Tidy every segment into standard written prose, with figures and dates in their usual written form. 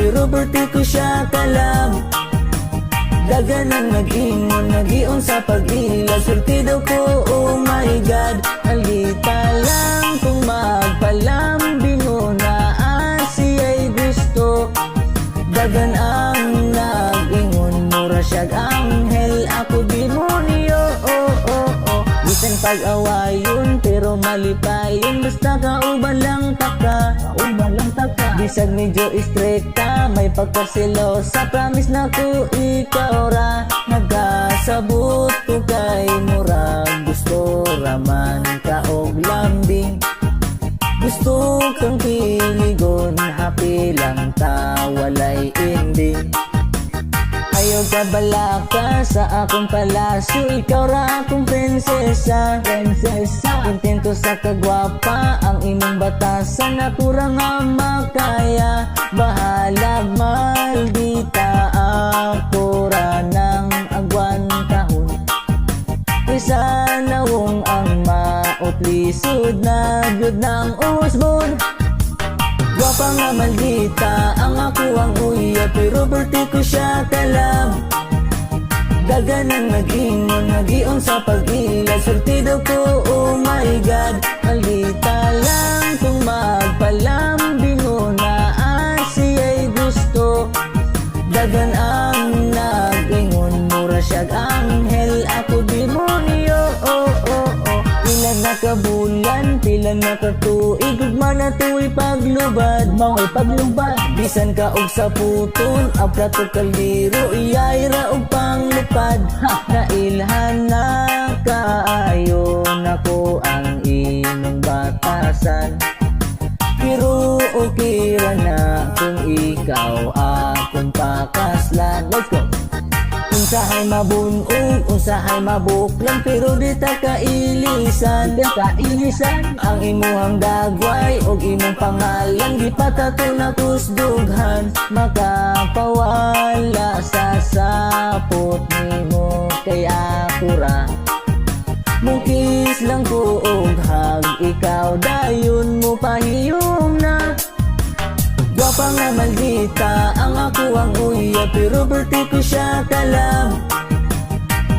pero birthday ko siya kalab. Daganang nag-ingon, nag-ion sa pag-ila. Swerte daw ko, oh my God. Halita lang kung magpalambing mo na siya'y gusto. Dagan ang nag-ingon, mura siyag anghel, ako demonyo, oh, oh, oh. Bisan pag-awayon, pero malipayon, basta kauban lang taka. Kauban lang taka. Bisag medyo istrikta, may pagkasilosa, promise na ko ikaw ra. Nagasabot ko kay murag, gusto raman ka og lambing. Gusto kang piligon, happy lang ta, walay ending. Ayaw ka balaka sa akong palasyo, ikaw ra akong prinsesa. Intento sa kagwapa, ang imong batasan, ako ra nga makaya. Bahalag maldita, ako ra nang agwantahon. Isa nawong ang mautlisod na gyud ng usbon. Gwapa nga maldita, ang ako ang uya, pero birthday ko siya kalab. Daganang nag-ingon, nag-ion sa pag-ila. Swerte daw ko, oh my God. Maldita lang kung magpalambing mo na siya'y gusto. Dagan ang nag-ingon, mura siyag anghel, ako demonyo, oh, oh, oh. Ilan na kabulan, pila na katuig, ugma na to'y paglubad. Mao paglubad, bisan ka og sa puton, ang prato kaldiro, iyayra og panglupad. Nailhan na kaayo, nako ang imong batasan. Pero okay ra na kung ikaw akong pakaslan. Let's go! Unsahay mabunog, unsahay mabuklan, pero di ta kailisan. Di kailisan ang imuhang dagway og imong pangalan, di pa tato na kusdughan. Makapawala sa sapot nimo kay ako ra. Mukis lang ko og hag, ikaw dayon mo pahiyom na. Gwapa nga maldita, ang ako ang uya, pero birthday ko siya kalab.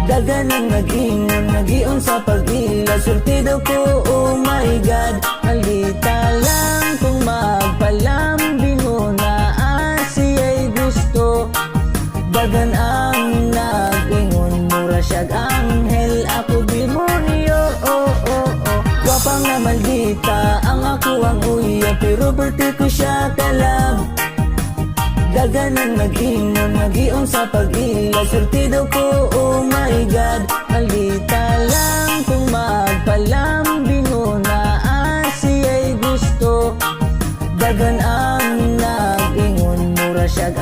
Daganang nag-ingon, nag-ion sa pag-ila. Swerte daw ko, oh my God. Maldita lang kung magpalambing mo na siya'y gusto. Dagan ang nag-ingon, mura siyag anghel, ako demonyo, oh, oh, oh. Gwapa nga maldita, ang ako ang uya, pero birthday ko siya kalab. Daganang nag-ingon, nag-ion sa pag-ila. Swerte daw ko, oh my God. Maldita lang kung magpalambing mo na siya'y gusto. Dagan ang nag-ingon, mura siyag